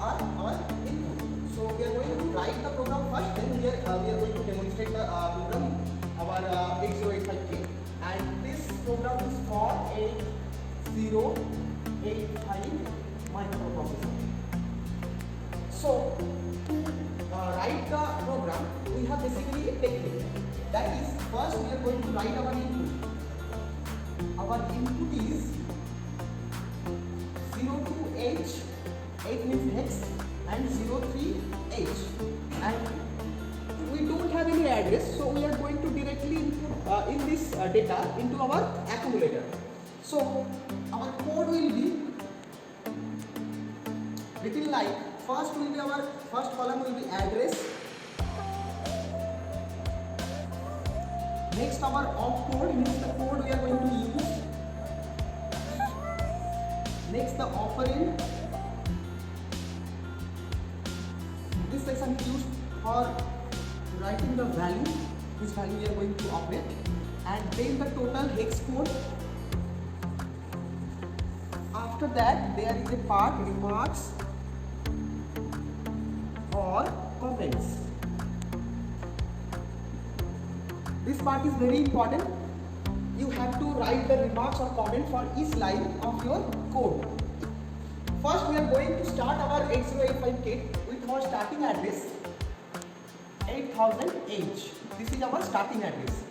are our input. So we are going to write the program first, then we are going to demonstrate the program, our 8085K, and this program is for 8085 microprocessor. So to write the program, we have basically a technique. That is, first we are going to write our input. Our input is 02H, 8 means hex, and 03H, and we don't have any address, so we are going to directly input in this data into our accumulator. So our code will be written like, first will be our first column will be address, next our opcode means the code we are going to use, next the operand. This section is used for writing the value, which value we are going to operate, and then the total hex code. After that there is a part remarks or comments. This part is very important. You have to write the remarks or comment for each line of your code. First we are going to start our 8085K with our starting address 8000H. This is our starting address.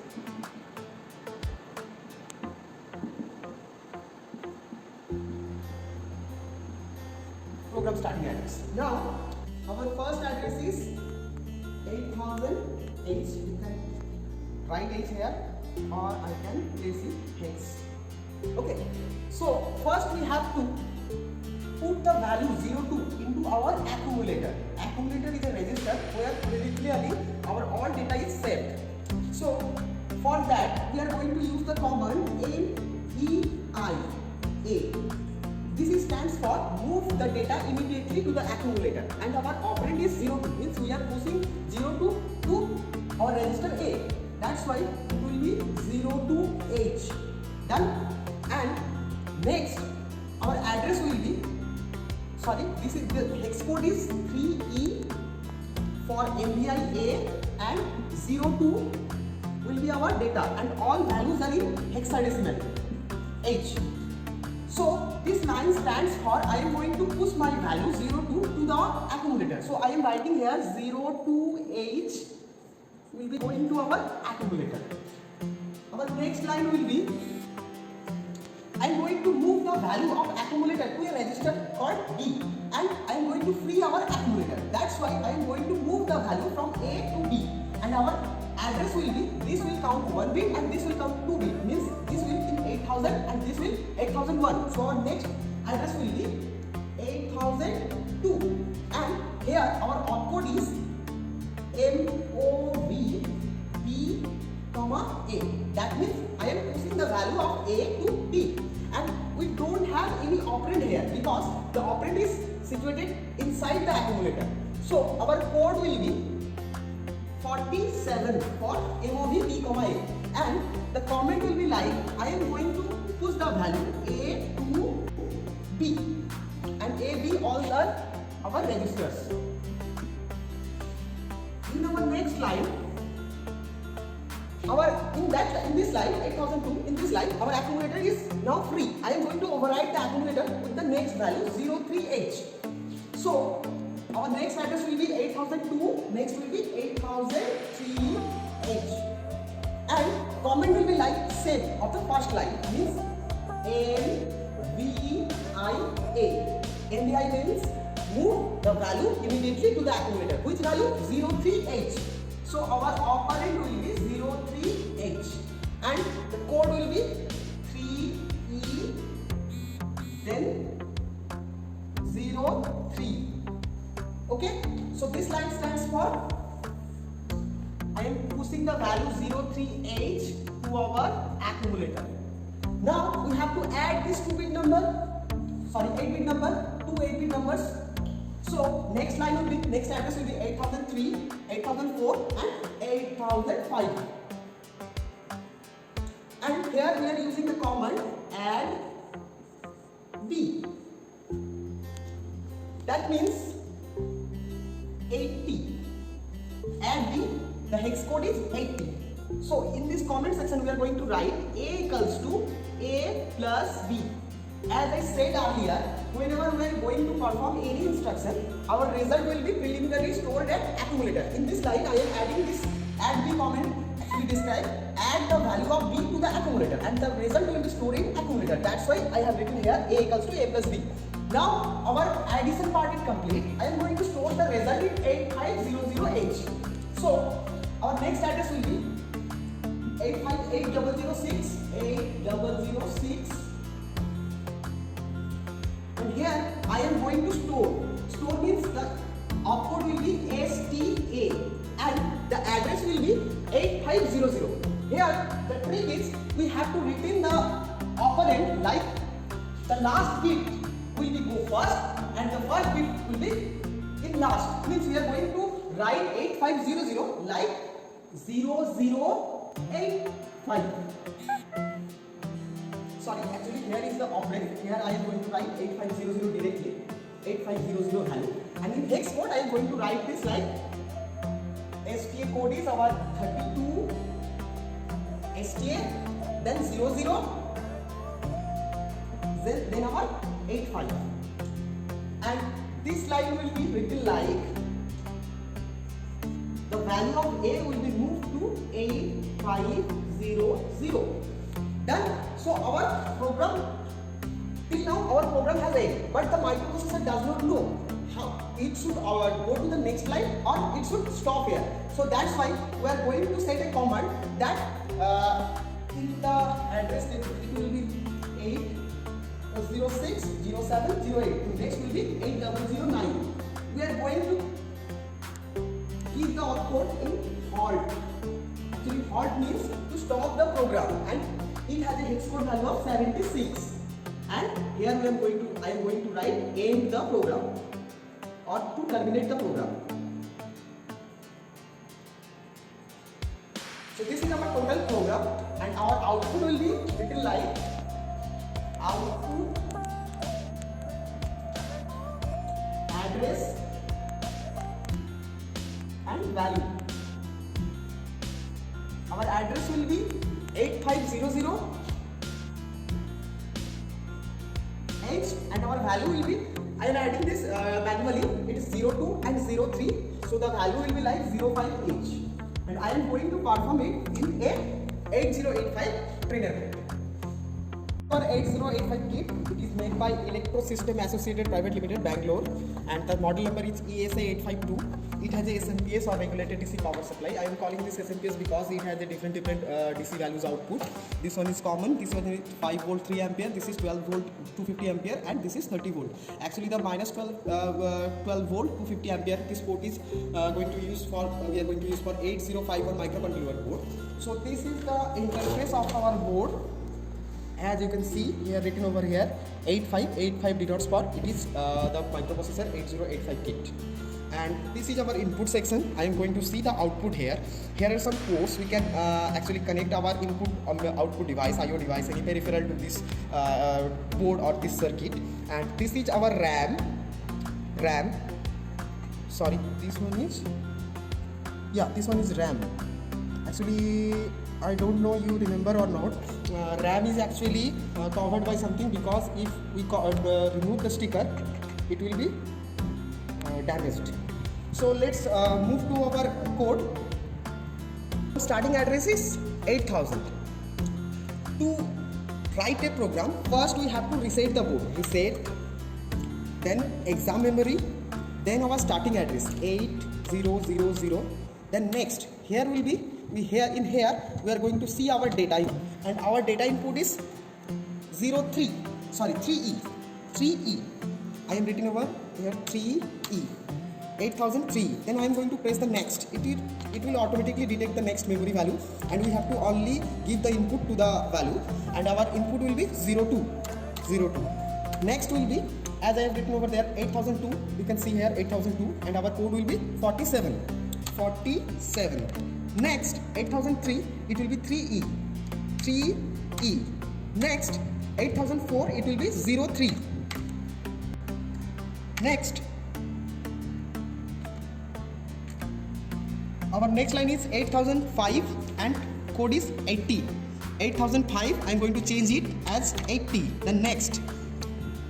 Program starting address. Now our first address is 8000H. You can write H here, or I can place it hex. Okay. So first we have to put the value 02 into our accumulator. Accumulator is a register where clearly our all data is saved. So for that we are going to use the command MEIA. This stands for move the data immediately to the accumulator, and our operand is 02, means we are pushing 02 to our register A. That's why it will be 02H. Done. And next our address will be, this is the hex code is 3E for MVI and 02 will be our data, and all values are in hexadecimal H. So this line stands for I am going to push my value 02 to the accumulator. So I am writing here 02H will be going to our accumulator. Our next line will be I am going to move the value of accumulator to a register called B, and I am going to free our accumulator. That's why I am going to move the value from A to B, and our address will be, this will count 1 bit and this will count 2 bit, means this will be 8000 and this will 8001. So our next address will be 8002, and here our opcode is MOV B, A. That means I am pushing the value of A to B, and we don't have any operand here because the operand is situated inside the accumulator. So our code will be 47 for MOV B, A, and the comment will be like I am going to push the value A to B, and A, B all are our registers. In our next line, in this line 8002, in this line our accumulator is now free. I am going to override the accumulator with the next value 03H. So our next address will be 8002, next will be 8003H, and comment will be like same of the first line, means MVIA. MVI means move the value immediately to the accumulator. Which value? 03H. So our operand will be 03H, and the code will be 3E then 03. Okay, so this line stands for I am pushing the value 03H to our accumulator. Now we have to add this 8-bit number, two 8-bit numbers. So next line will be, next address will be 8003, 8004 and 8005. And here we are using the command add B. That means 80 and the hex code is 80. So in this comment section we are going to write A equals to A plus B. As I said earlier, whenever we are going to perform any instruction, our result will be preliminarily stored at accumulator. In this line I am adding this add B comment actually describe add the value of B to the accumulator and the result will be stored in accumulator. That's why I have written here A equals to A plus B. Now our addition part is complete. I am going to store the result in 8500H. So our next address will be 85806 and here I am going to store. Store means the output will be STA and the address will be 8500. Here the trick is we have to retain the operand like the last bit will be go first and the first bit will be in last. Means we are going to write 8500 like 0085. Sorry, actually here is the operand. Here I am going to write 8500 directly, 8500 value, and in hex code I am going to write this like STA code is our 32 STA, then 00, then our 85, and this line will be written like the value of A will be moved to 8500. Done. So our program, till now our program has 8, but the microprocessor does not know how it should go to the next line or it should stop here. So that's why we are going to set a command that in the address it will be 8060708. Next will be 8009. We are going to keep the output in halt. Actually, halt means to stop the program, and it has a hex code value of 76. And here I am going to write end the program or to terminate the program. So this is our total program, and our output will be written like output address and value. Our address will be 8500H and our value will be, I am adding this manually, it is 02 and 03, so the value will be like 05H, and I am going to perform it in a 8085 printer kit. For 8085 kit, it is made by Electro System Associated Private Limited, Bangalore, and the model number is ESA 852. It has a SMPS or regulated DC power supply. I am calling this SMPS because it has a different DC values output. This one is common. This one is 5 volt 3 ampere. This is 12 volt 250 ampere, and this is 30 volt. Actually, the minus 12 volt 250 ampere. This port is we are going to use for 8051 microcontroller board. So this is the interface of our board. As you can see here, written over here 8585 denotes for it is the microprocessor 8085 kit. And this is our input section. I am going to see the output here. Here are some ports. We can actually connect our input on the output device, IO device, any peripheral to this board or this circuit. And this is our RAM. Sorry, this one is, yeah, this one is RAM. Actually, I don't know you remember or not. RAM is actually covered by something, because if we remove the sticker, it will be damaged. So let's move to our code. Starting address is 8000. To write a program, first we have to reset the board. Reset, then exam memory, then our starting address 8000. Then next, here will be we are going to see our data input, and our data input is 3E. I am written over here 3E, 8003. Then I am going to press the next. It will automatically detect the next memory value, and we have to only give the input to the value, and our input will be 02. Next will be, as I have written over there, 8002. You can see here 8002, and our code will be 47. Next 8003, it will be 3E. Next 8004, it will be 03. Next Our next line is 8005 and code is 80. 8005, I am going to change it as 80. Then next.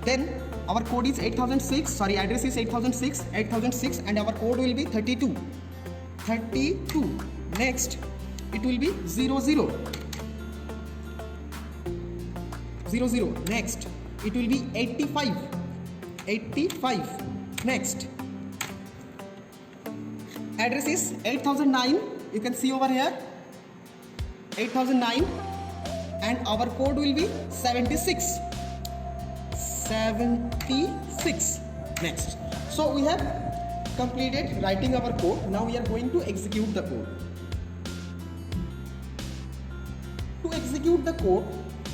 Then our code is 8006, sorry, address is 8006 and our code will be 32. Next, it will be 00. Next, it will be 85. Next, address is 8009. You can see over here 8009 and our code will be 76. Next, so we have completed writing our code. Now we are going to execute the code. To execute the code,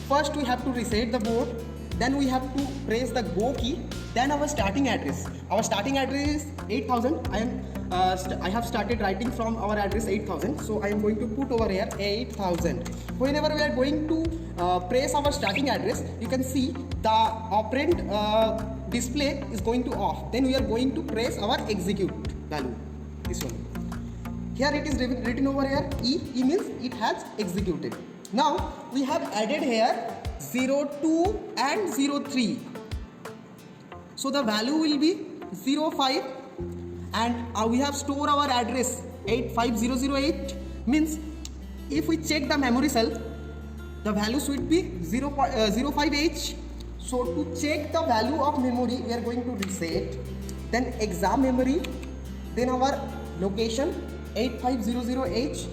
first we have to reset the board, then we have to press the go key, then our starting address. Our starting address is 8000. I have started writing from our address 8000, so I am going to put over here 8000. Whenever we are going to press our starting address, you can see the operand display is going to off. Then we are going to press our execute value, this one. Here it is written over here E means it has executed. Now we have added here 02 and 03. So the value will be 05 and we have stored our address 85008, means if we check the memory cell, the value should be 05H. So to check the value of memory, we are going to reset, then exam memory, then our location 8500H,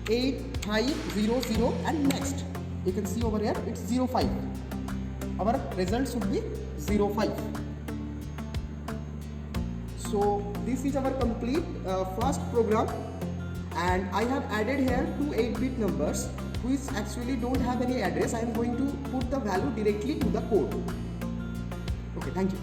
8500 and next. You can see over here it's 05. Our result should be 05. So this is our complete first program, and I have added here two 8-bit numbers which actually don't have any address. I am going to put the value directly to the code. Okay, thank you.